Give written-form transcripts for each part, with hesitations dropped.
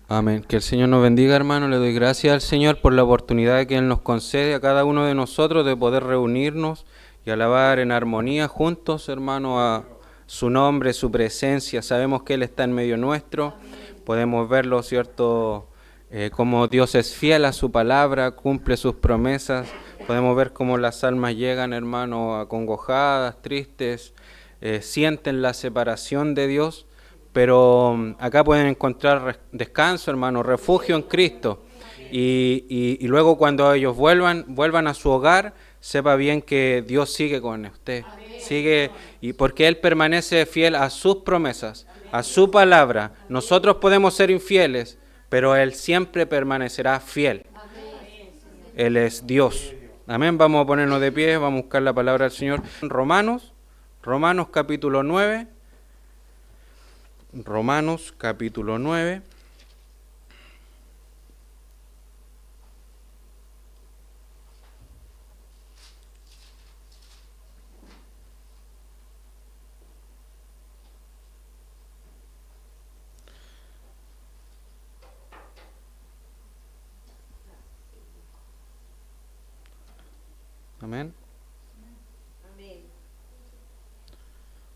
Amén. Que el Señor nos bendiga, hermano. Le doy gracias al Señor por la oportunidad que Él nos concede a cada uno de nosotros de poder reunirnos y alabar en armonía juntos, hermano, a su nombre, su presencia. Sabemos que Él está en medio nuestro. Podemos verlo, ¿cierto? Como Dios es fiel a su palabra, cumple sus promesas. Podemos ver cómo las almas llegan, hermano, acongojadas, tristes, sienten la separación de Dios. Pero acá pueden encontrar descanso, hermano, refugio en Cristo. Y luego cuando ellos vuelvan a su hogar, sepa bien que Dios sigue con usted. Sigue, y porque Él permanece fiel a sus promesas, a su palabra. Nosotros podemos ser infieles, pero Él siempre permanecerá fiel. Él es Dios. Amén. Vamos a ponernos de pie, vamos a buscar la palabra del Señor. Romanos capítulo 9. Romanos capítulo 9. Amén.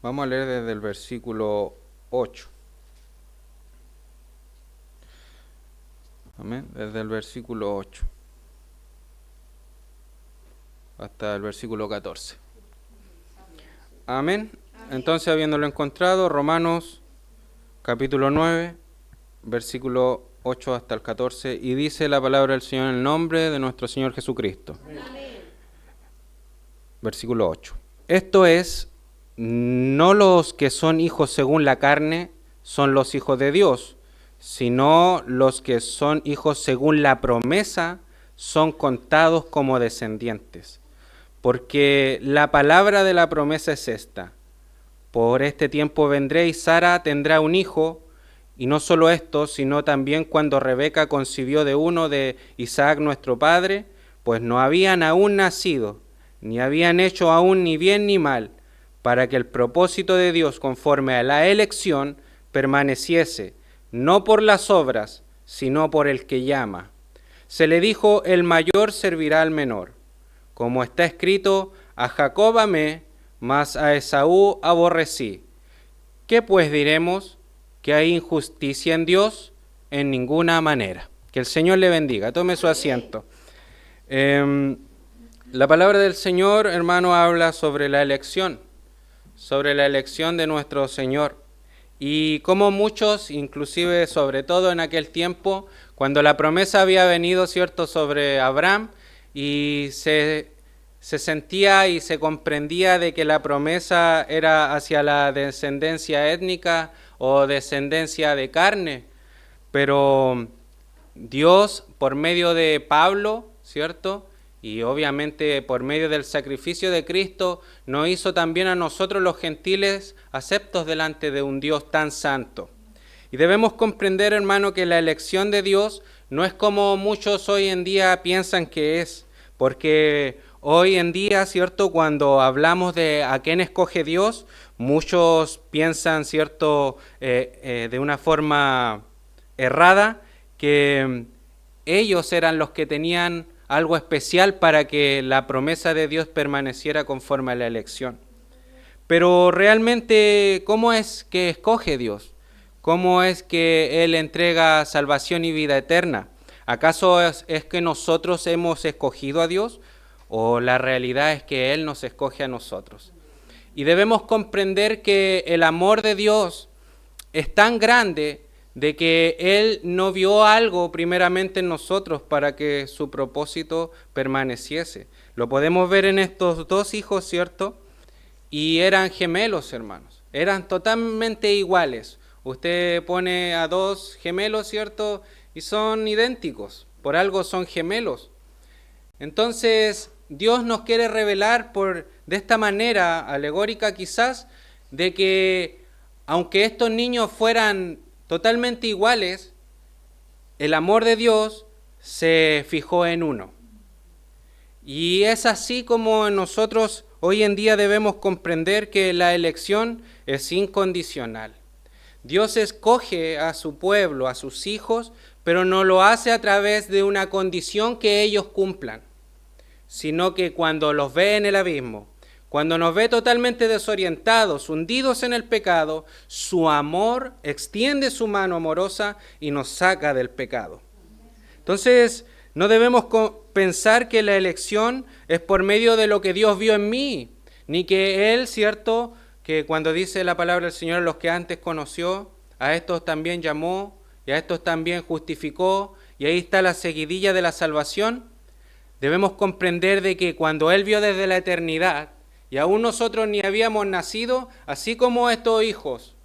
Vamos a leer desde el versículo 8. Amén. Desde el versículo 8 hasta el versículo 14. Amén. Entonces, habiéndolo encontrado, Romanos capítulo 9, versículo 8 hasta el 14, y dice la palabra del Señor en el nombre de nuestro Señor Jesucristo. Amén. Versículo 8. Esto es, no los que son hijos según la carne son los hijos de Dios, sino los que son hijos según la promesa son contados como descendientes. Porque la palabra de la promesa es esta: por este tiempo vendré y Sara tendrá un hijo, y no solo esto, sino también cuando Rebeca concibió de uno de Isaac nuestro padre, pues no habían aún nacido, ni habían hecho aún ni bien ni mal, para que el propósito de Dios conforme a la elección permaneciese, no por las obras, sino por el que llama. Se le dijo: el mayor servirá al menor. Como está escrito: a Jacob amé, mas a Esaú aborrecí. ¿Qué pues diremos? ¿Que hay injusticia en Dios? En ninguna manera. Que el Señor le bendiga. Tome su asiento. La palabra del Señor, hermano, habla sobre la elección de nuestro Señor. Y como muchos, inclusive sobre todo en aquel tiempo, cuando la promesa había venido, ¿cierto?, sobre Abraham, y se sentía y se comprendía de que la promesa era hacia la descendencia étnica o descendencia de carne, pero Dios, por medio de Pablo, ¿cierto?, y obviamente por medio del sacrificio de Cristo, nos hizo también a nosotros los gentiles aceptos delante de un Dios tan santo. Y debemos comprender, hermano, que la elección de Dios no es como muchos hoy en día piensan que es, porque hoy en día, ¿cierto?, cuando hablamos de a quién escoge Dios, muchos piensan, ¿cierto?, de una forma errada, que ellos eran los que tenían algo especial para que la promesa de Dios permaneciera conforme a la elección. Pero realmente, ¿cómo es que escoge Dios? ¿Cómo es que Él entrega salvación y vida eterna? ¿Acaso es que nosotros hemos escogido a Dios? ¿O la realidad es que Él nos escoge a nosotros? Y debemos comprender que el amor de Dios es tan grande de que Él no vio algo primeramente en nosotros para que su propósito permaneciese. Lo podemos ver en estos dos hijos, ¿cierto? Y eran gemelos, hermanos. Eran totalmente iguales. Usted pone a dos gemelos, ¿cierto?, y son idénticos. Por algo son gemelos. Entonces, Dios nos quiere revelar de esta manera alegórica quizás, de que aunque estos niños fueran totalmente iguales, el amor de Dios se fijó en uno. Y es así como nosotros hoy en día debemos comprender que la elección es incondicional. Dios escoge a su pueblo, a sus hijos, pero no lo hace a través de una condición que ellos cumplan, sino que cuando los ve en el abismo, cuando nos ve totalmente desorientados, hundidos en el pecado, su amor extiende su mano amorosa y nos saca del pecado. Entonces, no debemos pensar que la elección es por medio de lo que Dios vio en mí, ni que Él, cierto, que cuando dice la palabra del Señor, los que antes conoció, a estos también llamó, y a estos también justificó, y ahí está la seguidilla de la salvación. Debemos comprender de que cuando Él vio desde la eternidad, y aún nosotros ni habíamos nacido, así como estos hijos,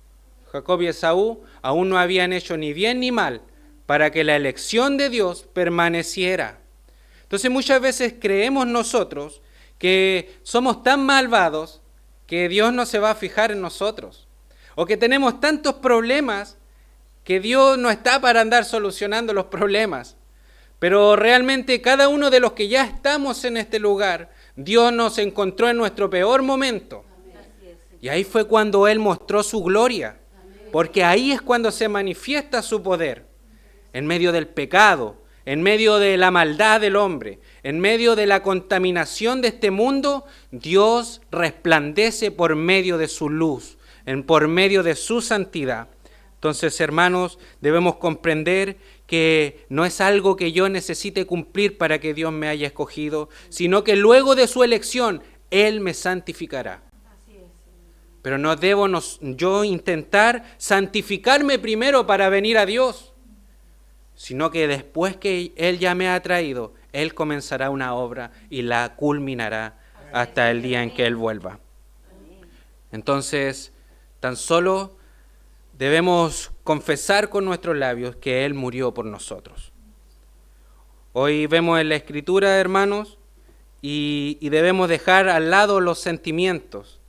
Jacob y Esaú, aún no habían hecho ni bien ni mal, para que la elección de Dios permaneciera. Entonces muchas veces creemos nosotros que somos tan malvados que Dios no se va a fijar en nosotros, o que tenemos tantos problemas que Dios no está para andar solucionando los problemas. Pero realmente cada uno de los que ya estamos en este lugar, Dios nos encontró en nuestro peor momento. Y ahí fue cuando Él mostró su gloria, porque ahí es cuando se manifiesta su poder, en medio del pecado, en medio de la maldad del hombre, en medio de la contaminación de este mundo. Dios resplandece por medio de su luz, por medio de su santidad. Entonces, hermanos, debemos comprender que no es algo que yo necesite cumplir para que Dios me haya escogido, sino que luego de su elección, Él me santificará. Pero no debo yo intentar santificarme primero para venir a Dios, sino que después que Él ya me ha traído, Él comenzará una obra y la culminará hasta el día en que Él vuelva. Entonces, tan solo debemos confesar con nuestros labios que Él murió por nosotros. Hoy vemos en la Escritura, hermanos, y debemos dejar al lado los sentimientos,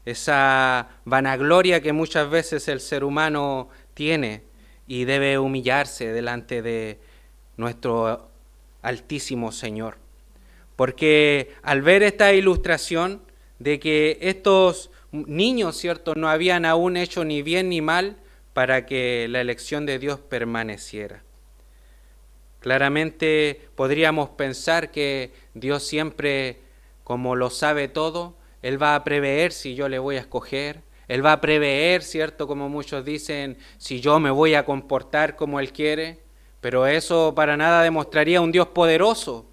esa vanagloria que muchas veces el ser humano tiene y debe humillarse delante de nuestro altísimo Señor. Porque al ver esta ilustración de que estos niños, ¿cierto?, no habían aún hecho ni bien ni mal para que la elección de Dios permaneciera. Claramente podríamos pensar que Dios siempre, como lo sabe todo, Él va a prever si yo le voy a escoger. Él va a prever, ¿cierto?, como muchos dicen, si yo me voy a comportar como Él quiere. Pero eso para nada demostraría un Dios poderoso,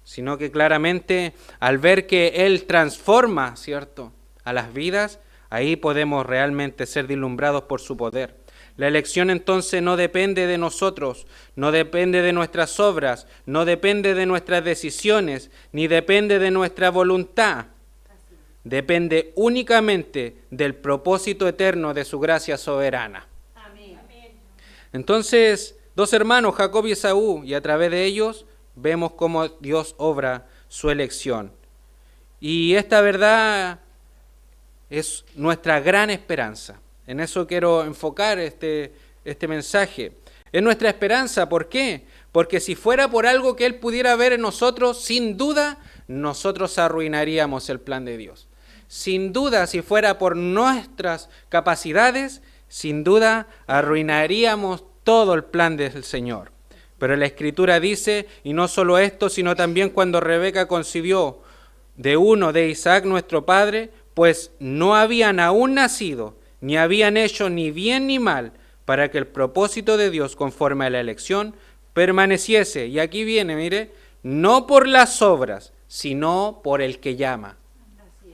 sino que claramente al ver que Él transforma, ¿cierto?, a las vidas, ahí podemos realmente ser deslumbrados por su poder. La elección entonces no depende de nosotros, no depende de nuestras obras, no depende de nuestras decisiones, ni depende de nuestra voluntad. Depende únicamente del propósito eterno de su gracia soberana. Amén. Entonces, dos hermanos, Jacob y Esaú, y a través de ellos vemos cómo Dios obra su elección. Y esta verdad es nuestra gran esperanza. En eso quiero enfocar este mensaje. Es nuestra esperanza, ¿por qué? Porque si fuera por algo que Él pudiera ver en nosotros, sin duda, nosotros arruinaríamos el plan de Dios. Sin duda, si fuera por nuestras capacidades, sin duda arruinaríamos todo el plan del Señor. Pero la Escritura dice, y no solo esto, sino también cuando Rebeca concibió de uno de Isaac nuestro padre, pues no habían aún nacido, ni habían hecho ni bien ni mal, para que el propósito de Dios conforme a la elección permaneciese. Y aquí viene, mire, no por las obras, sino por el que llama.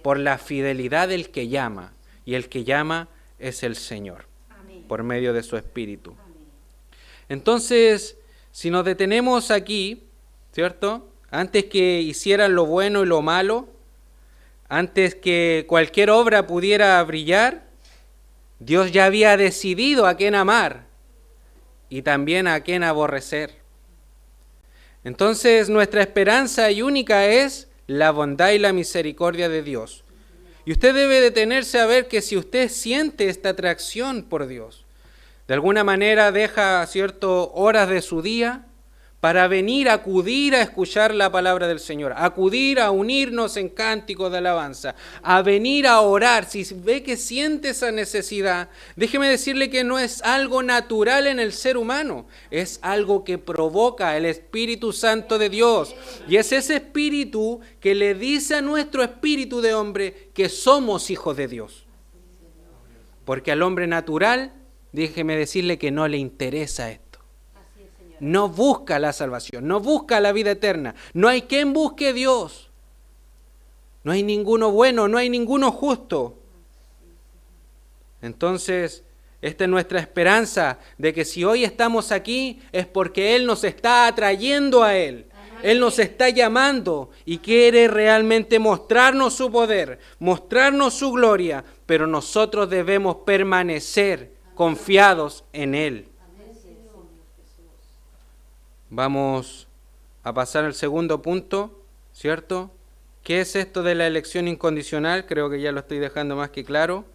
Por la fidelidad del que llama, y el que llama es el Señor, amén, por medio de su Espíritu. Amén. Entonces, si nos detenemos aquí, ¿cierto?, antes que hicieran lo bueno y lo malo, antes que cualquier obra pudiera brillar, Dios ya había decidido a quién amar y también a quién aborrecer. Entonces, nuestra esperanza y única es la bondad y la misericordia de Dios. Y usted debe detenerse a ver que si usted siente esta atracción por Dios, de alguna manera deja, ¿cierto?, horas de su día para venir, acudir a escuchar la palabra del Señor, acudir a unirnos en cánticos de alabanza, a venir a orar. Si ve que siente esa necesidad, déjeme decirle que no es algo natural en el ser humano, es algo que provoca el Espíritu Santo de Dios. Y es ese Espíritu que le dice a nuestro espíritu de hombre que somos hijos de Dios. Porque al hombre natural, déjeme decirle que no le interesa esto. No busca la salvación, no busca la vida eterna. No hay quien busque a Dios. No hay ninguno bueno, no hay ninguno justo. Entonces, esta es nuestra esperanza de que si hoy estamos aquí es porque Él nos está atrayendo a Él. Él nos está llamando y quiere realmente mostrarnos su poder, mostrarnos su gloria, pero nosotros debemos permanecer confiados en Él. Vamos a pasar al segundo punto, ¿cierto? ¿Qué es esto de la elección incondicional? Creo que ya lo estoy dejando más que claro.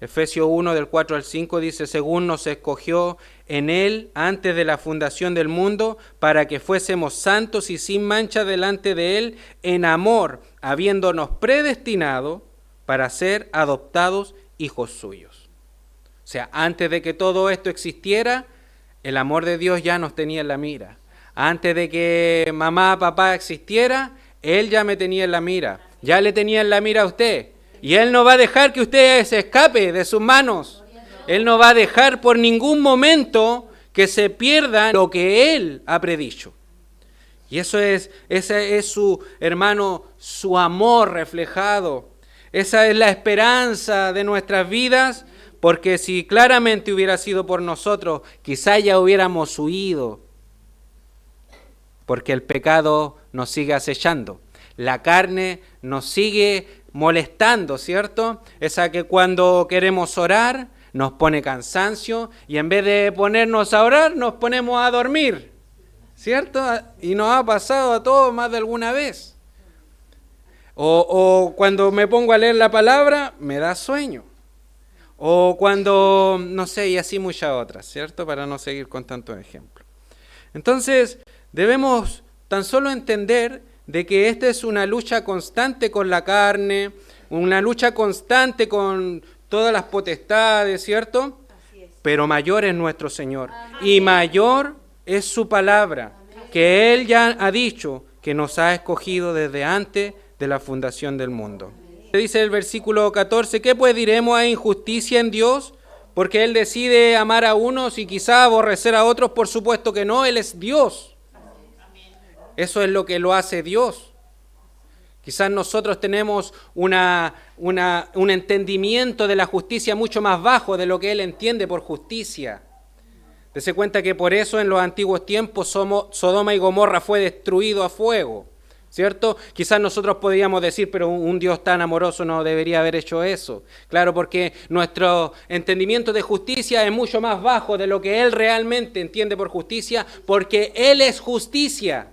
Efesios 1, del 4 al 5 dice, según nos escogió en Él antes de la fundación del mundo, para que fuésemos santos y sin mancha delante de Él, en amor, habiéndonos predestinado para ser adoptados hijos suyos. O sea, antes de que todo esto existiera, el amor de Dios ya nos tenía en la mira. Antes de que mamá, papá existiera, Él ya me tenía en la mira. Ya le tenía en la mira a usted. Y Él no va a dejar que usted se escape de sus manos. Él no va a dejar por ningún momento que se pierda lo que Él ha predicho. Y ese es su, hermano, su amor reflejado. Esa es la esperanza de nuestras vidas. Porque si claramente hubiera sido por nosotros, quizá ya hubiéramos huido. Porque el pecado nos sigue acechando. La carne nos sigue molestando, ¿cierto? Esa que cuando queremos orar nos pone cansancio y en vez de ponernos a orar nos ponemos a dormir, ¿cierto? Y nos ha pasado a todos más de alguna vez. O cuando me pongo a leer la palabra me da sueño. O cuando, no sé, y así muchas otras, ¿cierto? Para no seguir con tantos ejemplos. Entonces, debemos tan solo entender de que esta es una lucha constante con la carne, una lucha constante con todas las potestades, ¿cierto? Pero mayor es nuestro Señor. Y mayor es su palabra, que Él ya ha dicho que nos ha escogido desde antes de la fundación del mundo. Dice el versículo 14, ¿qué pues diremos? ¿Hay injusticia en Dios? Porque Él decide amar a unos y quizá aborrecer a otros. Por supuesto que no, Él es Dios. Eso es lo que lo hace Dios. Quizás nosotros tenemos un entendimiento de la justicia mucho más bajo de lo que Él entiende por justicia. Dese cuenta que por eso en los antiguos tiempos Sodoma y Gomorra fue destruido a fuego. ¿Cierto? Quizás nosotros podríamos decir, pero un Dios tan amoroso no debería haber hecho eso. Claro, porque nuestro entendimiento de justicia es mucho más bajo de lo que Él realmente entiende por justicia, porque Él es justicia.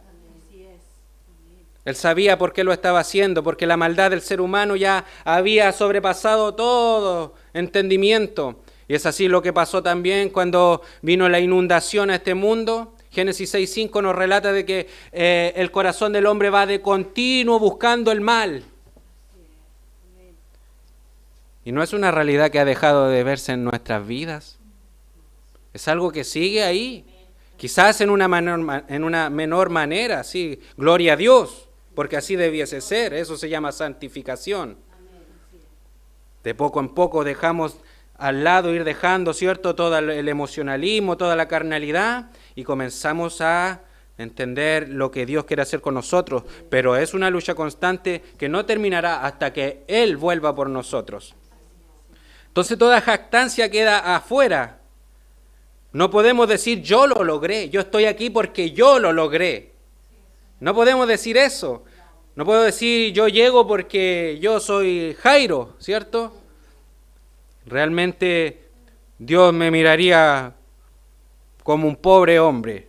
Él sabía por qué lo estaba haciendo, porque la maldad del ser humano ya había sobrepasado todo entendimiento. Y es así lo que pasó también cuando vino la inundación a este mundo. Génesis 6:5 nos relata de que el corazón del hombre va de continuo buscando el mal. Y no es una realidad que ha dejado de verse en nuestras vidas. Es algo que sigue ahí. Quizás en una menor manera, sí, gloria a Dios, porque así debiese ser. Eso se llama santificación. De poco en poco dejamos al lado, ir dejando, ¿cierto?, todo el emocionalismo, toda la carnalidad, y comenzamos a entender lo que Dios quiere hacer con nosotros. Pero es una lucha constante que no terminará hasta que Él vuelva por nosotros. Entonces toda jactancia queda afuera. No podemos decir yo lo logré, yo estoy aquí porque yo lo logré. No podemos decir eso. No puedo decir yo llego porque yo soy Jairo, ¿cierto? Realmente Dios me miraría como un pobre hombre.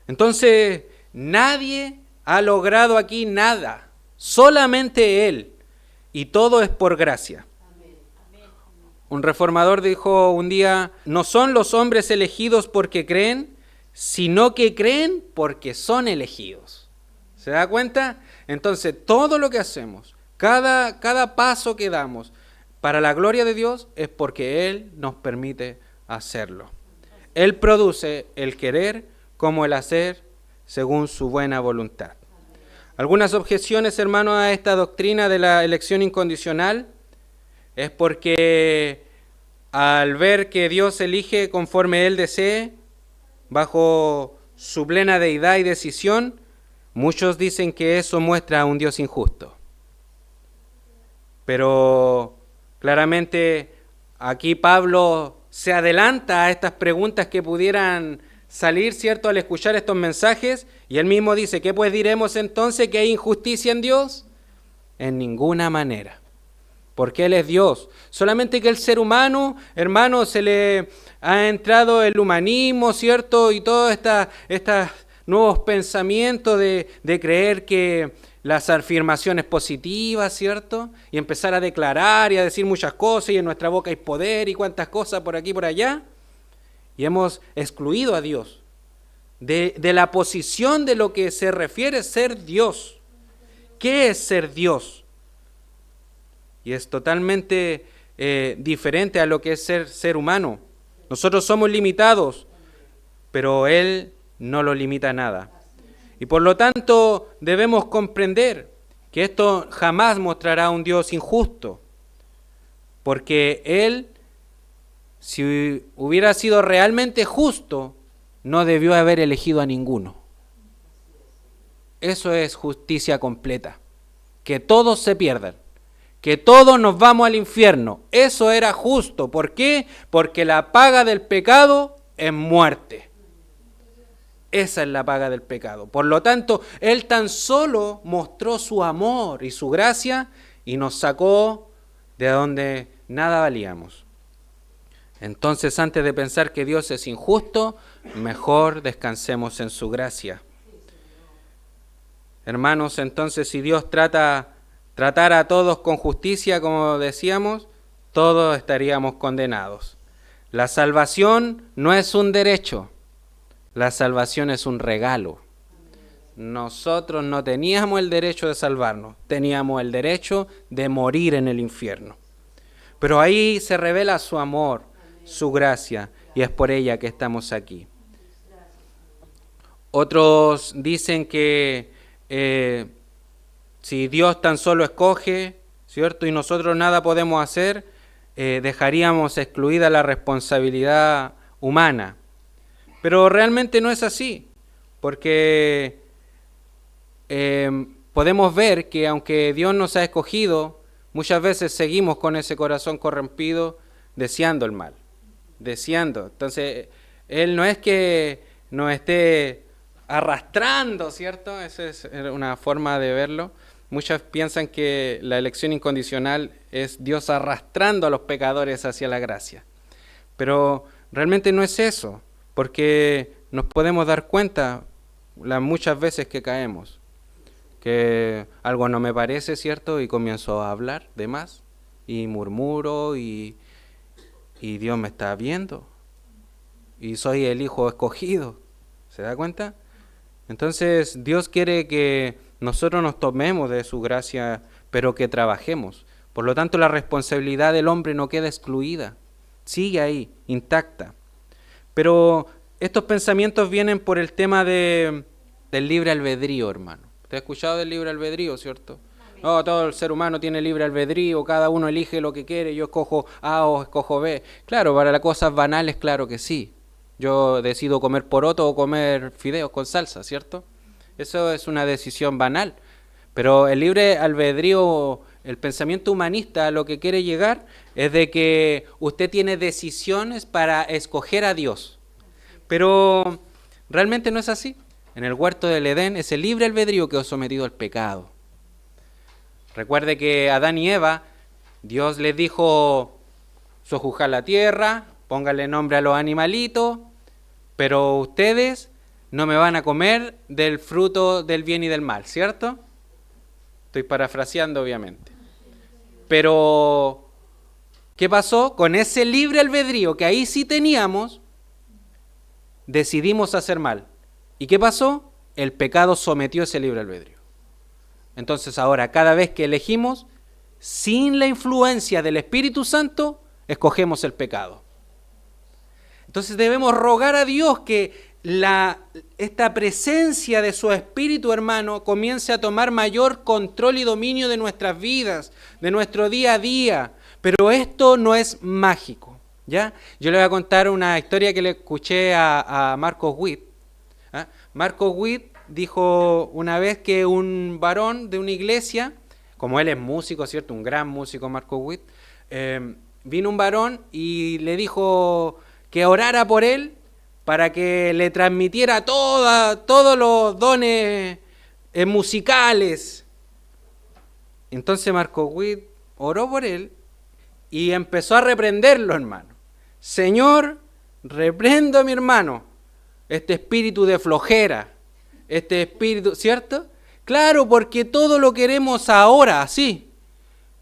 Entonces, nadie ha logrado aquí nada, solamente Él, y todo es por gracia. Un reformador dijo un día, no son los hombres elegidos porque creen, sino que creen porque son elegidos. ¿Se da cuenta? Entonces, todo lo que hacemos, cada paso que damos para la gloria de Dios es porque Él nos permite hacerlo. Él produce el querer como el hacer según su buena voluntad. Algunas objeciones, hermanos, a esta doctrina de la elección incondicional es porque al ver que Dios elige conforme Él desee, bajo su plena deidad y decisión, muchos dicen que eso muestra a un Dios injusto. Pero claramente aquí Pablo se adelanta a estas preguntas que pudieran salir, ¿cierto?, al escuchar estos mensajes, y él mismo dice, ¿qué pues diremos entonces, que hay injusticia en Dios? En ninguna manera, porque Él es Dios. Solamente que el ser humano, hermano, se le ha entrado el humanismo, ¿cierto?, y todos estos nuevos pensamientos de creer que las afirmaciones positivas, ¿cierto?, y empezar a declarar y a decir muchas cosas, y en nuestra boca hay poder y cuantas cosas por aquí y por allá, y hemos excluido a Dios de la posición de lo que se refiere ser Dios. ¿Qué es ser Dios? Y es totalmente diferente a lo que es ser humano. Nosotros somos limitados, pero Él no lo limita nada. Y por lo tanto debemos comprender que esto jamás mostrará a un Dios injusto, porque Él, si hubiera sido realmente justo, no debió haber elegido a ninguno. Eso es justicia completa. Que todos se pierdan, que todos nos vamos al infierno. Eso era justo. ¿Por qué? Porque la paga del pecado es muerte. Esa es la paga del pecado. Por lo tanto, Él tan solo mostró su amor y su gracia y nos sacó de donde nada valíamos. Entonces, antes de pensar que Dios es injusto, mejor descansemos en su gracia. Hermanos, entonces, si Dios tratara a todos con justicia, como decíamos, todos estaríamos condenados. La salvación no es un derecho, la salvación es un regalo. Nosotros no teníamos el derecho de salvarnos, teníamos el derecho de morir en el infierno. Pero ahí se revela su amor, su gracia, y es por ella que estamos aquí. Otros dicen que si Dios tan solo escoge, ¿cierto?, y nosotros nada podemos hacer, dejaríamos excluida la responsabilidad humana. Pero realmente no es así, porque podemos ver que aunque Dios nos ha escogido, muchas veces seguimos con ese corazón corrompido deseando el mal. Deseando. Entonces, Él no es que nos esté arrastrando, ¿cierto? Esa es una forma de verlo. Muchos piensan que la elección incondicional es Dios arrastrando a los pecadores hacia la gracia. Pero realmente no es eso, porque nos podemos dar cuenta las muchas veces que caemos, que algo no me parece, ¿cierto? Y comienzo a hablar de más, y murmuro, y Dios me está viendo, y soy el hijo escogido. ¿Se da cuenta? Entonces Dios quiere que nosotros nos tomemos de su gracia, pero que trabajemos. Por lo tanto, la responsabilidad del hombre no queda excluida, sigue ahí, intacta. Pero estos pensamientos vienen por el tema del libre albedrío, hermano. ¿Usted ha escuchado del libre albedrío, cierto? No, todo el ser humano tiene libre albedrío, cada uno elige lo que quiere, yo escojo A o escojo B. Claro, para las cosas banales, claro que sí. Yo decido comer poroto o comer fideos con salsa, ¿cierto? Eso es una decisión banal. Pero el libre albedrío, el pensamiento humanista, a lo que quiere llegar es de que usted tiene decisiones para escoger a Dios. Pero realmente no es así. En el huerto del Edén es el libre albedrío que os sometido al pecado. Recuerde que Adán y Eva, Dios les dijo, sojuzgar la tierra, pónganle nombre a los animalitos, pero ustedes no me van a comer del fruto del bien y del mal, ¿cierto? Estoy parafraseando, obviamente. Pero, ¿qué pasó? Con ese libre albedrío que ahí sí teníamos, decidimos hacer mal. ¿Y qué pasó? El pecado sometió ese libre albedrío. Entonces ahora, cada vez que elegimos, sin la influencia del Espíritu Santo, escogemos el pecado. Entonces debemos rogar a Dios que esta presencia de su Espíritu, hermano, comience a tomar mayor control y dominio de nuestras vidas, de nuestro día a día. Pero esto no es mágico, ¿ya? Yo le voy a contar una historia que le escuché a Marcos Witt. Marcos Witt dijo una vez que un varón de una iglesia, como él es músico, ¿cierto? Un gran músico, Marcos Witt, vino un varón y le dijo que orara por él para que le transmitiera todos los dones musicales. Entonces Marcos Witt oró por él y empezó a reprenderlo, hermano. Señor, reprendo a mi hermano este espíritu de flojera, este espíritu, ¿cierto? Claro, porque todo lo queremos ahora, sí,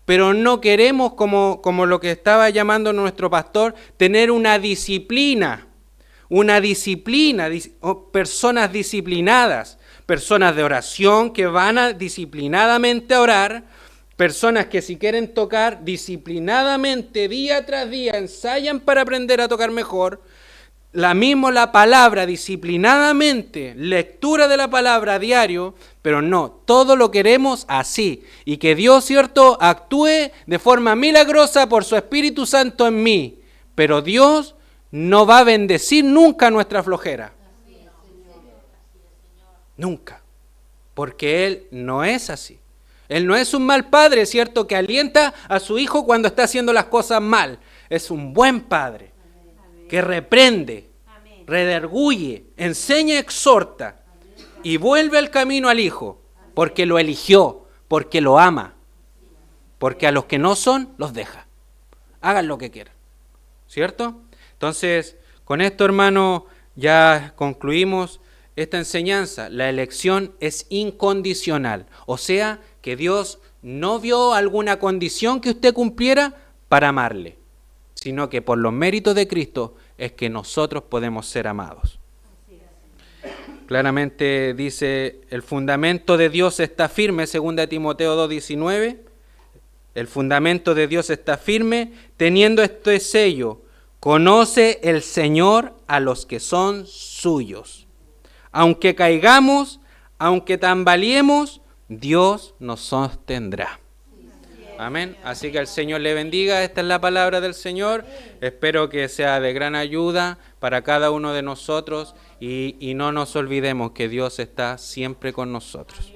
pero no queremos, como lo que estaba llamando nuestro pastor, tener una disciplina, personas disciplinadas, personas de oración que van a disciplinadamente a orar, personas que si quieren tocar disciplinadamente día tras día ensayan para aprender a tocar mejor. La palabra disciplinadamente, lectura de la palabra a diario, pero no, todo lo queremos así. Y que Dios, ¿cierto?, actúe de forma milagrosa por su Espíritu Santo en mí. Pero Dios no va a bendecir nunca nuestra flojera. Nunca. Porque Él no es así. Él no es un mal padre, ¿cierto?, que alienta a su hijo cuando está haciendo las cosas mal. Es un buen padre que reprende, redarguye, enseña, exhorta y vuelve al camino al hijo, porque lo eligió, porque lo ama, porque a los que no son, los deja. Hagan lo que quieran, ¿cierto? Entonces, con esto, hermano, ya concluimos esta enseñanza. La elección es incondicional, o sea, que Dios no vio alguna condición que usted cumpliera para amarle, sino que por los méritos de Cristo es que nosotros podemos ser amados. Claramente dice, el fundamento de Dios está firme, 2 Timoteo 2:19, el fundamento de Dios está firme, teniendo este sello, conoce el Señor a los que son suyos. Aunque caigamos, aunque tambaleemos, Dios nos sostendrá. Amén. Así que el Señor le bendiga. Esta es la palabra del Señor. Espero que sea de gran ayuda para cada uno de nosotros y no nos olvidemos que Dios está siempre con nosotros.